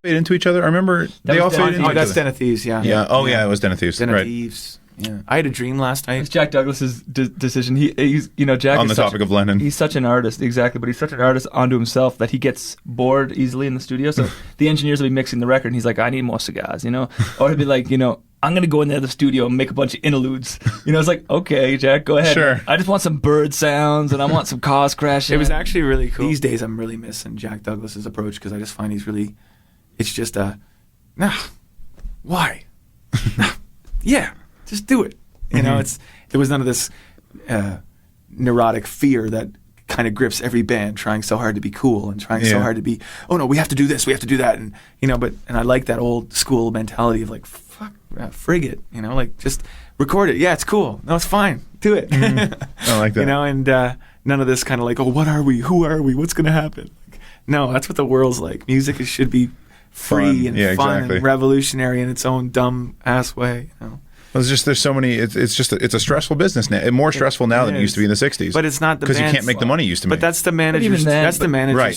fade into each other. I remember they all faded into each other. That's Den of Thieves, yeah. Yeah. Oh, yeah, it was Den of Thieves. Den of right. Thieves. Yeah. I had a dream last night. It's Jack Douglas's decision. He's Jack on the topic of Lennon. He's such an artist, exactly, but he's such an artist onto himself that he gets bored easily in the studio. So the engineers will be mixing the record, and he's like, I need more cigars, Or he'll be like, I'm going to go in the studio and make a bunch of interludes. It's like, okay, Jack, go ahead. Sure. I just want some bird sounds, and I want some cars crashing. It was actually really cool. These days, I'm really missing Jack Douglas's approach because I just find it's just why? Yeah, just do it. There was none of this neurotic fear that kind of grips every band trying so hard to be cool and trying so hard to be, oh no, we have to do this, we have to do that. And, and I like that old school mentality of like, fuck, frig it, like just record it. Yeah, it's cool. No, it's fine. Do it. I like that. And none of this kind of like, oh, what are we? Who are we? What's going to happen? Like, no, that's what the world's like. Music should be free and fun and revolutionary in its own dumb ass way, Well, there's so many. It's a stressful business now. More stressful now than it used to be in the '60s. But it's not the because you can't make the money you used to make. But that's the manager's.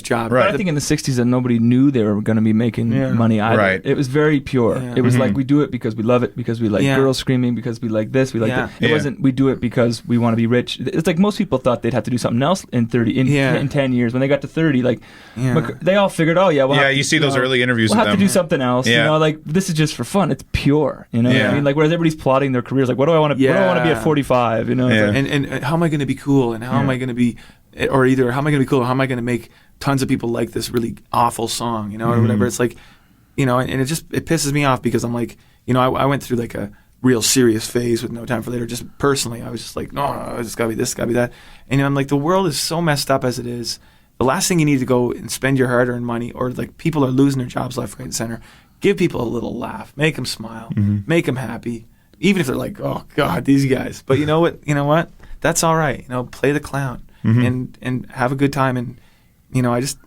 Job. Right. I think in the '60s that nobody knew they were going to be making money either. Right. It was very pure. Yeah. It was like we do it because we love it, because we like girls screaming, because we like this, we like that. It wasn't we do it because we want to be rich. It's like most people thought they'd have to do something else in 10 years. When they got to 30, they all figured, you see those early interviews. We'll with have them. to do something else. Like this is just for fun. It's pure. What I mean? Like whereas everybody's plotting their careers, like what do I want to be at 45? And how am I going to be cool? And how am I going to be, or either how am I going to be cool? Or how am I going to make tons of people like this really awful song? Or whatever. It's like, and it pisses me off because I'm like, I went through like a real serious phase with No Time for Later. Just personally, I was just like, no, it's got to be this, it's got to be that. And I'm like, the world is so messed up as it is. The last thing you need to go and spend your hard-earned money, or like people are losing their jobs left, right, and center. Give people a little laugh, make them smile, make them happy. Even if they're like, oh God, these guys. But you know what? That's all right. Play the clown and have a good time. And I just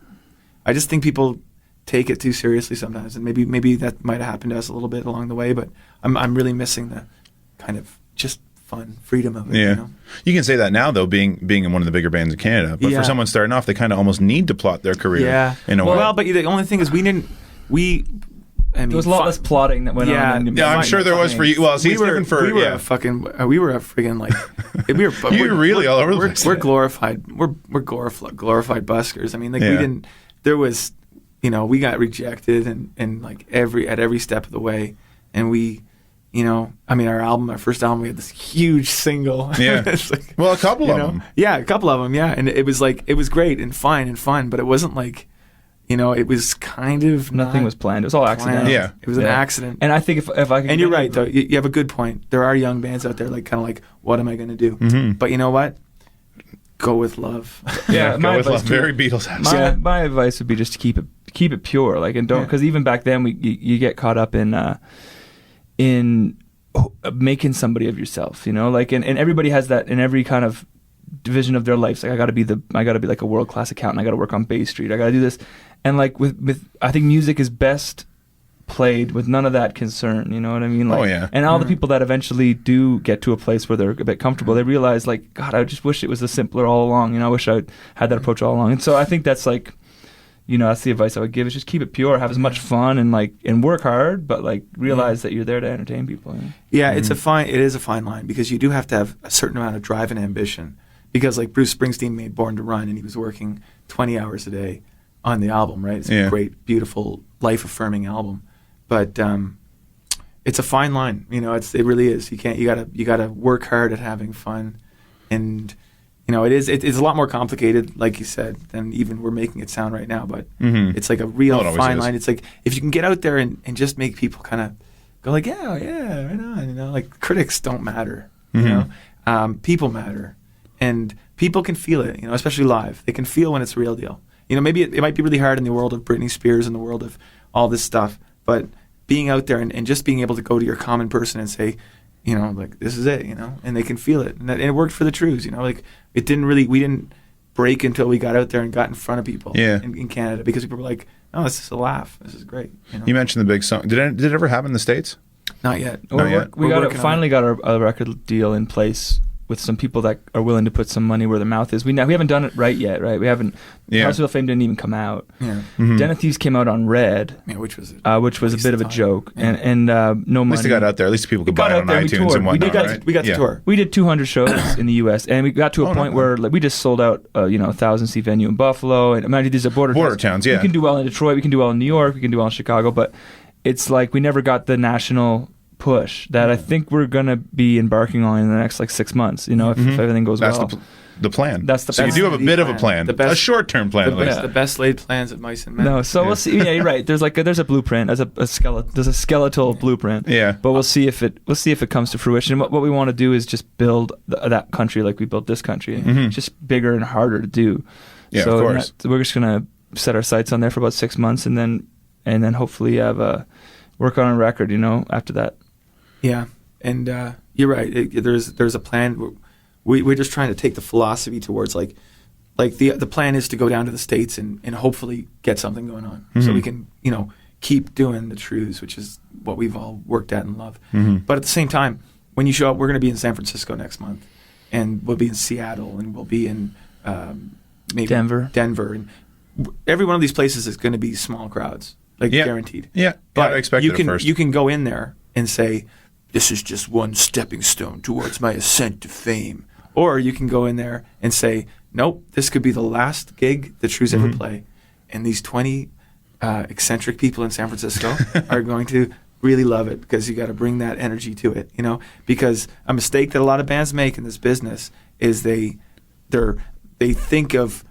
think people take it too seriously sometimes. And maybe that might have happened to us a little bit along the way. But I'm really missing the kind of just fun freedom of it. Yeah, you can say that now though, being in one of the bigger bands in Canada. But for someone starting off, they kind of almost need to plot their career. In a way. Well, but the only thing is there was a lot less plotting that went on. Yeah, I'm sure there was for you. Well, we were a friggin' like we're really all over the place. We're glorified buskers. I mean, like we didn't. There was, we got rejected and like at every step of the way, and we. Our first album, we had this huge single. Yeah. Like, well, a couple of them. Yeah, a couple of them. Yeah, and it was great and fine and fun, but it wasn't like. It was kind of nothing was planned. It was all accidental. Yeah, it was an accident. And I think if I can, and you're right though. You have a good point. There are young bands out there like kind of like, what am I going to do? But you know what? Go with love. Yeah, go with love. Very Beatles. My advice would be just to keep it pure. Like, and don't, because even back then you get caught up in making somebody of yourself. Like, and everybody has that in every kind of division of their life. Like, I got to be like a world class accountant. I got to work on Bay Street. I got to do this. And like with I think music is best played with none of that concern. You know what I mean? Like, And all the people that eventually do get to a place where they're a bit comfortable, they realize like, God, I just wish it was simpler all along. I wish I had that approach all along. And so I think that's like, that's the advice I would give, is just keep it pure, have as much fun and work hard, but like realize that you're there to entertain people. Yeah, it is a fine line, because you do have to have a certain amount of drive and ambition. Because like Bruce Springsteen made Born to Run, and he was working 20 hours a day on the album, right? It's a great, beautiful, life-affirming album, but it's a fine line. It really is. You gotta work hard at having fun, and it's a lot more complicated, like you said, than even we're making it sound right now. But it's like a real fine line. It's like if you can get out there and just make people kind of go like, yeah, right on. Like critics don't matter. People matter, and people can feel it. Especially live, they can feel when it's a real deal. Maybe it might be really hard in the world of Britney Spears and the world of all this stuff, but being out there and just being able to go to your common person and say, like, this is it, and they can feel it. And it worked for the Trews, like we didn't break until we got out there and got in front of people in Canada, because people were like, oh, this is a laugh. This is great. You mentioned the big song. Did it ever happen in the States? Not yet. We finally got a record deal in place with some people that are willing to put some money where their mouth is. We haven't done it right yet, right? We haven't. House of Fame didn't even come out. Yeah. Den of Thieves came out on Red, which was a bit of a joke, and no money. At least it got out there. At least people could buy it on iTunes and whatnot. We got to tour. We did 200 shows in the U.S. and we got to a point where like we just sold out, a 1,000-seat venue in Buffalo, and I mean, these are border towns. Yeah, we can do well in Detroit, we can do well in New York, we can do well in Chicago, but it's like we never got the national push that I think we're gonna be embarking on in the next like 6 months. If everything goes well. That's the plan. That's the so plan. you do have a bit of a plan, a short-term plan at least. The best laid plans of mice and men. No, so we'll see. Yeah, you're right. There's a blueprint, there's a skeletal blueprint. Yeah, but we'll see if it comes to fruition. What we want to do is just build that country like we built this country. It's just bigger and harder to do. Yeah, so of course. We're just gonna set our sights on there for about 6 months, and then hopefully have work on a record. After that. Yeah, and you're right. There's a plan. We're just trying to take the philosophy towards like the plan is to go down to the States and hopefully get something going on, so we can keep doing the Trews, which is what we've all worked at and love. But at the same time, when you show up, we're going to be in San Francisco next month, and we'll be in Seattle, and we'll be in maybe Denver, and every one of these places is going to be small crowds, guaranteed. Yeah, but I expect it first. You can go in there and say, this is just one stepping stone towards my ascent to fame. Or you can go in there and say, nope, this could be the last gig the Trews ever play. And these 20 eccentric people in San Francisco are going to really love it, because you got to bring that energy to it, Because a mistake that a lot of bands make in this business is they think of,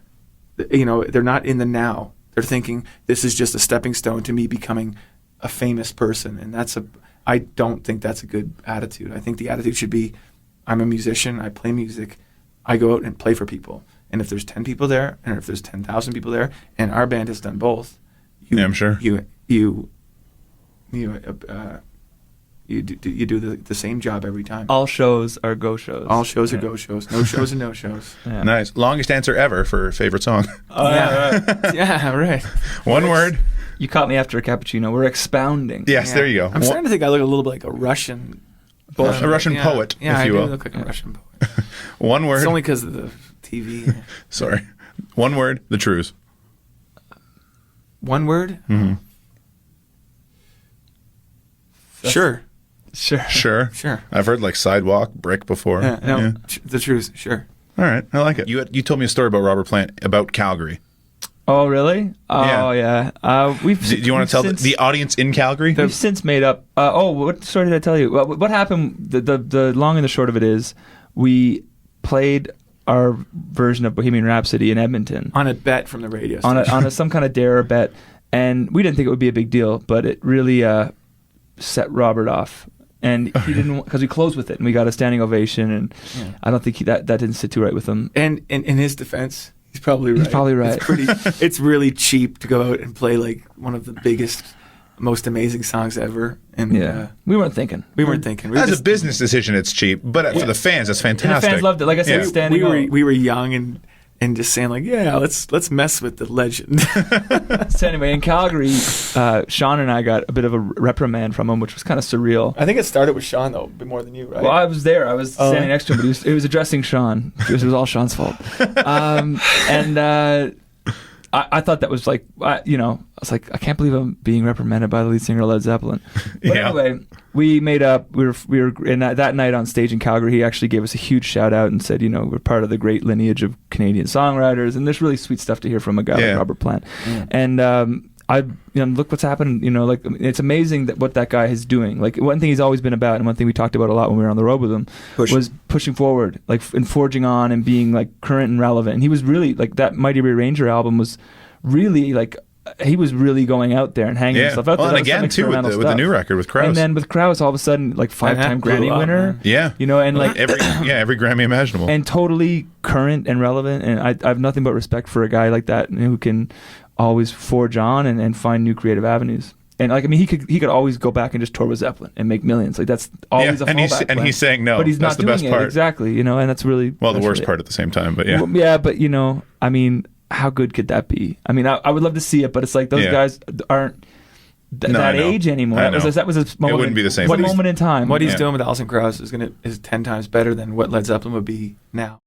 they're not in the now. They're thinking this is just a stepping stone to me becoming a famous person. And I don't think that's a good attitude. I think the attitude should be, I'm a musician, I play music, I go out and play for people. And if there's 10 people there, and if there's 10,000 people there, and our band has done both, I'm sure. You do the same job every time. All shows are go shows. All shows are go shows. No shows and no shows. Yeah. Nice. Longest answer ever for favorite song. Yeah, right. One word. You caught me after a cappuccino. We're expounding. Yes, there you go. I'm starting to think I look a little bit like a Russian. A Russian poet, if you will. I do look like a Russian poet. One word. It's only because of the TV. Sorry. One word, the Trews. One word? Mm-hmm. Sure. I've heard like sidewalk, brick before. The Trews, sure. All right, I like it. You told me a story about Robert Plant, about Calgary. Oh, really? Oh, yeah. Do you want to tell the audience in Calgary? We've since made up. What story did I tell you? Well, what happened? The long and the short of it is, we played our version of Bohemian Rhapsody in Edmonton on a bet from the radio station. on some kind of dare bet, and we didn't think it would be a big deal, but it really set Robert off. And he didn't, because we closed with it, and we got a standing ovation, and I don't think that didn't sit too right with him. And in his defense, he's probably right. It's really cheap to go out and play like one of the biggest, most amazing songs ever. And we weren't thinking. As a business decision, it's cheap, but for the fans, it's fantastic. And the fans loved it. Like I said, standing up. We were young and just saying like, let's mess with the legend. So anyway, in Calgary, Sean and I got a bit of a reprimand from him, which was kind of surreal. I think it started with Sean though, a bit more than you, right? Well, I was there. I was standing next to him, but it was addressing Sean. It was all Sean's fault. I thought that was like, I was like, I can't believe I'm being reprimanded by the lead singer of Led Zeppelin. But anyway, we made up. We were in that night on stage in Calgary. He actually gave us a huge shout out and said, we're part of the great lineage of Canadian songwriters, and there's really sweet stuff to hear from a guy like Robert Plant. Yeah. And look what's happened. It's amazing what that guy is doing. Like, one thing he's always been about, and one thing we talked about a lot when we were on the road with him, was pushing forward, like, and forging on and being like current and relevant. And he was really like, that Mighty Rearranger album was really like, he was really going out there and hanging stuff out there. And again too with the new record with Krause. And then with Krause, all of a sudden, like 5-time Grammy winner. Yeah, and like every Grammy imaginable, and totally current and relevant. And I have nothing but respect for a guy like that who can always forge on and find new creative avenues. And like, I mean, he could always go back and just tour with Zeppelin and make millions. Like, that's always a fallback plan. And he's saying no, but he's that's not the doing best part. Exactly, and that's really the worst part at the same time. But but I mean, how good could that be? I mean, I would love to see it, but it's like those guys aren't. that age anymore. That was a moment. It wouldn't be the same. What moment in time? What he's doing with Alison Krauss is 10 times better than what Led Zeppelin would be now.